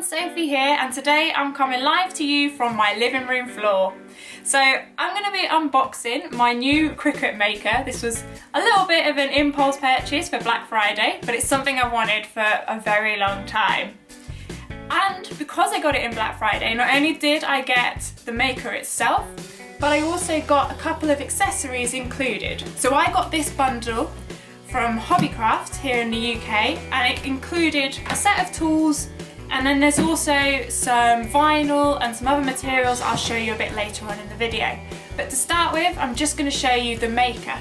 everyone, Sophie here, and today I'm coming live to you from my living room floor. So I'm going to be unboxing my new Cricut maker. This was a little bit of an impulse purchase for Black Friday, but it's something I've wanted for a very long time. And because I got it in Black Friday, not only did I get the maker itself, but I also got a couple of accessories included. So I got this bundle from Hobbycraft here in the UK, and it included a set of tools, and then there's also some vinyl and some other materials I'll show you a bit later on in the video. But to start with, I'm just going to show you the maker.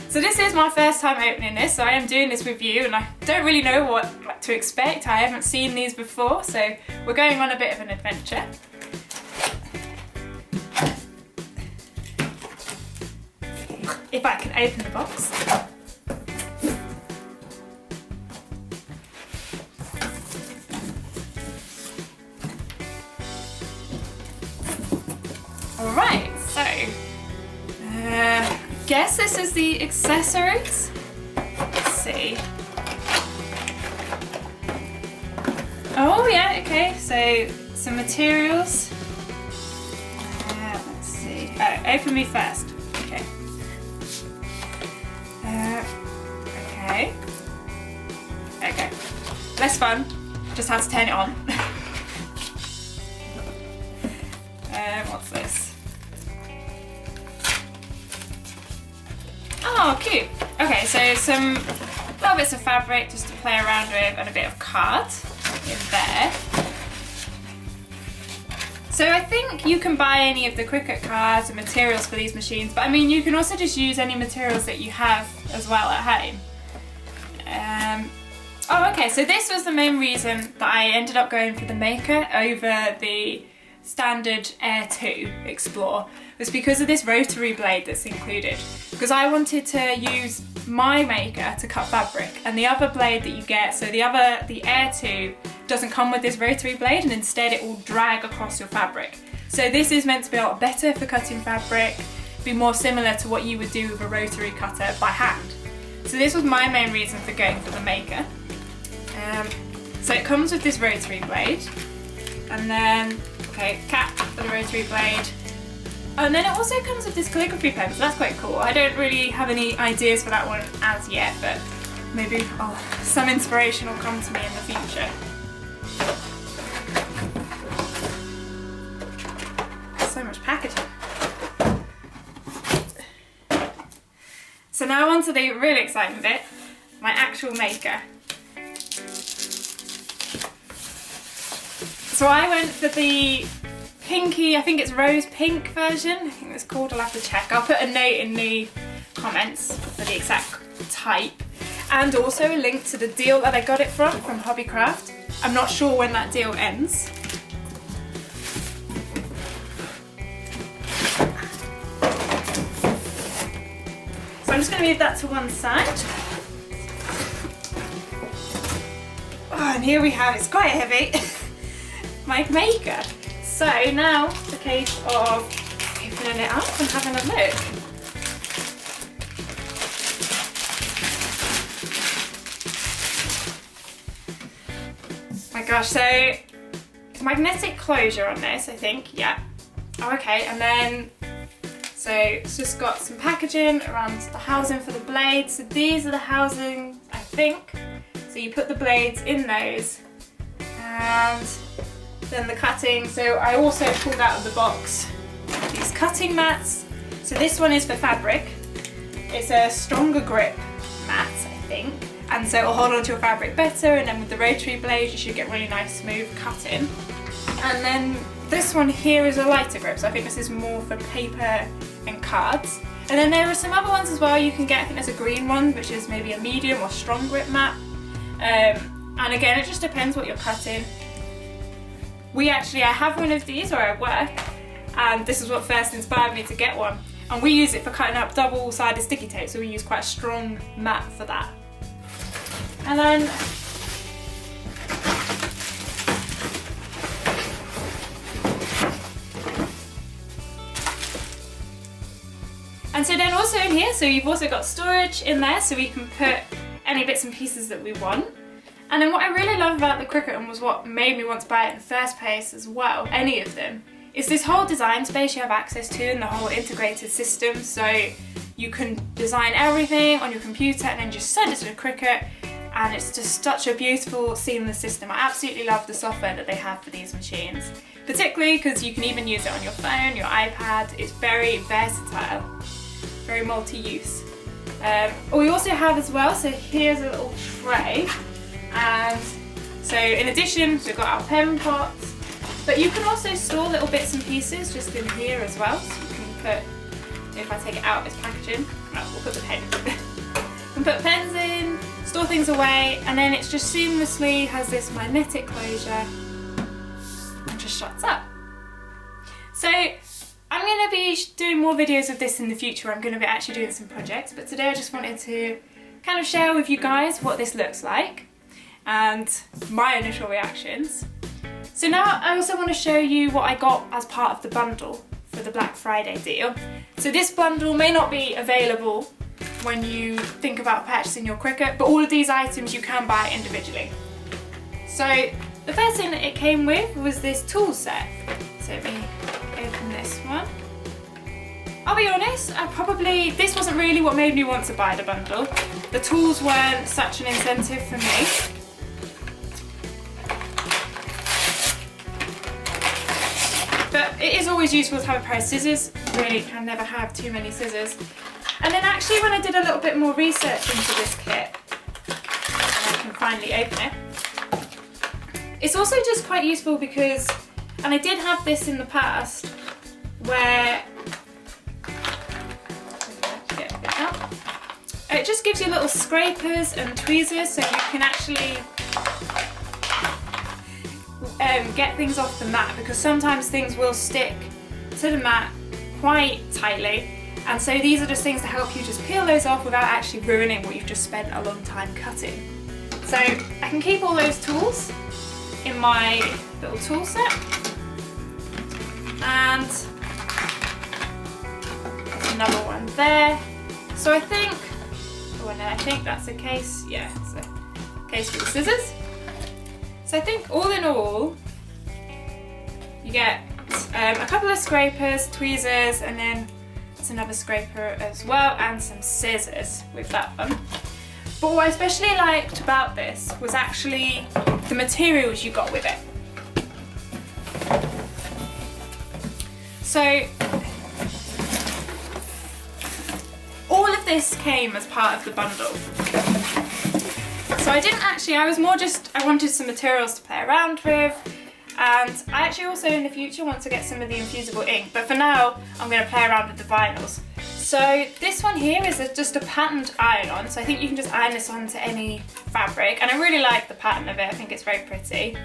So this is my first time opening this, so I am doing this with you, and I don't really know what to expect. I haven't seen these before, so we're going on a bit of an adventure. If I can open the box. Alright, so guess this is the accessories. Let's see. Oh yeah, okay, so some materials. Let's see. Oh, open me first. Okay. Okay. Less fun. Just had to turn it on. What's this? Oh, cute. Okay, so some little bits of fabric just to play around with, and a bit of card in there. So I think you can buy any of the Cricut cards and materials for these machines, but I mean you can also just use any materials that you have as well at home. Oh, okay, so this was the main reason that I ended up going for the maker over the standard Air 2 Explore, was because of this rotary blade that's included. Because I wanted to use my maker to cut fabric, and the other blade that you get, so the Air 2 doesn't come with this rotary blade, and instead it will drag across your fabric. So this is meant to be a lot better for cutting fabric, be more similar to what you would do with a rotary cutter by hand. So this was my main reason for going for the maker. So it comes with this rotary blade, and then, okay, cap for the rotary blade. And then it also comes with this calligraphy pen, so that's quite cool. I don't really have any ideas for that one as yet, but maybe some inspiration will come to me in the future. So much packaging. So now on to the really exciting bit, my actual maker. So I went for the pinky, I think it's rose pink version, I think it's called, I'll have to check. I'll put a note in the comments for the exact type, and also a link to the deal that I got it from Hobbycraft. I'm not sure when that deal ends. So I'm just going to move that to one side. Oh, and here we have, it's quite heavy, my maker. So now it's a case of opening it up and having a look. My gosh, so magnetic closure on this, I think, yeah. Oh, okay, and then, so it's just got some packaging around the housing for the blades. So these are the housing, I think. So you put the blades in those, and then the cutting. So I also pulled out of the box these cutting mats. So this one is for fabric. It's a stronger grip mat, I think, and so it'll hold onto your fabric better, and then with the rotary blade you should get really nice smooth cutting. And then this one here is a lighter grip, so I think this is more for paper and cards. And then there are some other ones as well you can get. I think there's a green one which is maybe a medium or strong grip mat. And again, it just depends what you're cutting. I have one of these where I work, and this is what first inspired me to get one. And we use it for cutting up double-sided sticky tape, so we use quite a strong mat for that. And then And so then also in here, so you've also got storage in there, so we can put any bits and pieces that we want. And then what I really love about the Cricut, and was what made me want to buy it in the first place as well, any of them, is this whole design space you have access to and the whole integrated system. So you can design everything on your computer and then just send it to the Cricut, and it's just such a beautiful, seamless system. I absolutely love the software that they have for these machines, particularly because you can even use it on your phone, your iPad. It's very versatile, very multi-use. We also have as well, so here's a little tray. And so in addition, we've got our pen pots, but you can also store little bits and pieces just in here as well. So you can put, if I take it out, it's packaging, we'll put the pens in. You can put pens in, store things away, and then it just seamlessly has this magnetic closure and just shuts up. So I'm going to be doing more videos of this in the future. I'm going to be actually doing some projects, but today I just wanted to kind of share with you guys what this looks like and my initial reactions. So now I also want to show you what I got as part of the bundle for the Black Friday deal. So this bundle may not be available when you think about purchasing your Cricut, but all of these items you can buy individually. So the first thing that it came with was this tool set. So let me open this one. I'll be honest, this wasn't really what made me want to buy the bundle. The tools weren't such an incentive for me. But it is always useful to have a pair of scissors. Really can never have too many scissors. And then actually when I did a little bit more research into this kit, and I can finally open it, it's also just quite useful because, and I did have this in the past, where it just gives you little scrapers and tweezers so you can actually get things off the mat, because sometimes things will stick to the mat quite tightly, and so these are just things to help you just peel those off without actually ruining what you've just spent a long time cutting. So I can keep all those tools in my little tool set, and there's another one there. So I think, oh no, I think that's a case, yeah, it's a case for the scissors. So I think all in all, you get a couple of scrapers, tweezers, and then there's another scraper as well, and some scissors with that one. But what I especially liked about this was actually the materials you got with it. So all of this came as part of the bundle. So I was more just, I wanted some materials to play around with, and I actually also in the future want to get some of the infusible ink, but for now I'm going to play around with the vinyls. So this one here is just a patterned iron-on, so I think you can just iron this onto any fabric, and I really like the pattern of it. I think it's very pretty.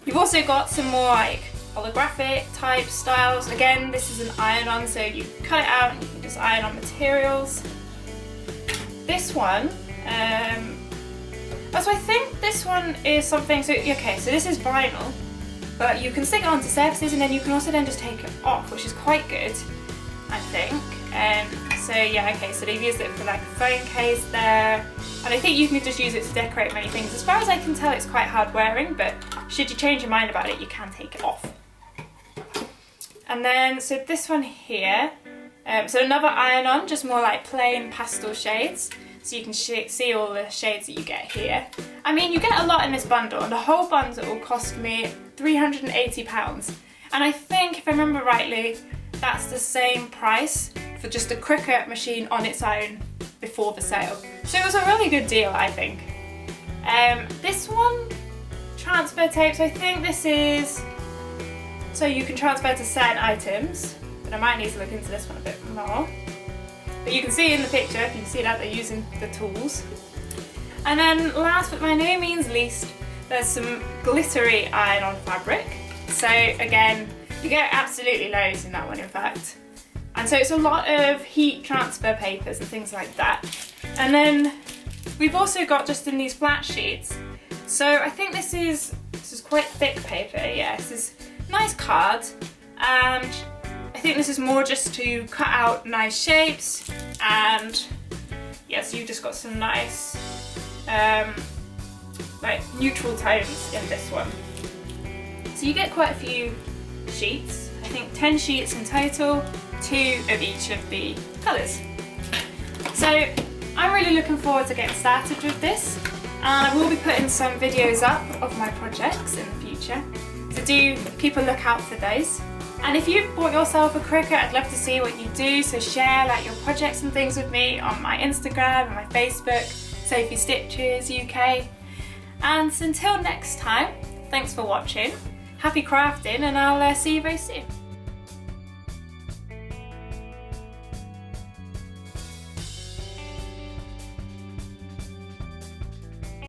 You've also got some more like holographic type styles. Again, this is an iron-on, so you cut it out and you can just iron on materials. This one, so I think this one is something, so okay, so this is vinyl, but you can stick it onto surfaces, and then you can also then just take it off, which is quite good, I think. So yeah, okay, so they've used it for like a phone case there, and I think you can just use it to decorate many things. As far as I can tell, it's quite hard wearing, but should you change your mind about it, you can take it off. And then, so this one here, so another iron-on, just more like plain pastel shades. So you can see all the shades that you get here. I mean, you get a lot in this bundle, and the whole bundle will cost me £380. And I think, if I remember rightly, that's the same price for just a Cricut machine on its own before the sale. So it was a really good deal, I think. This one, transfer tapes, I think this is, so you can transfer to certain items, but I might need to look into this one a bit more. But you can see in the picture, you can see that they're using the tools. And then last but by no means least, there's some glittery iron-on fabric. So again, you get absolutely loads in that one in fact. And so it's a lot of heat transfer papers and things like that. And then we've also got just in these flat sheets. So I think this is quite thick paper, yeah, this is nice card. And I think this is more just to cut out nice shapes, and yeah, so you've just got some nice like neutral tones in this one. So you get quite a few sheets, I think 10 sheets in total, 2 of each of the colours. So I'm really looking forward to getting started with this, and I will be putting some videos up of my projects in the future, so do keep a look out for those. And if you've bought yourself a Cricut, I'd love to see what you do, so share like your projects and things with me on my Instagram and my Facebook, Sophie Stitches UK. And until next time, thanks for watching, happy crafting, and I'll see you very soon.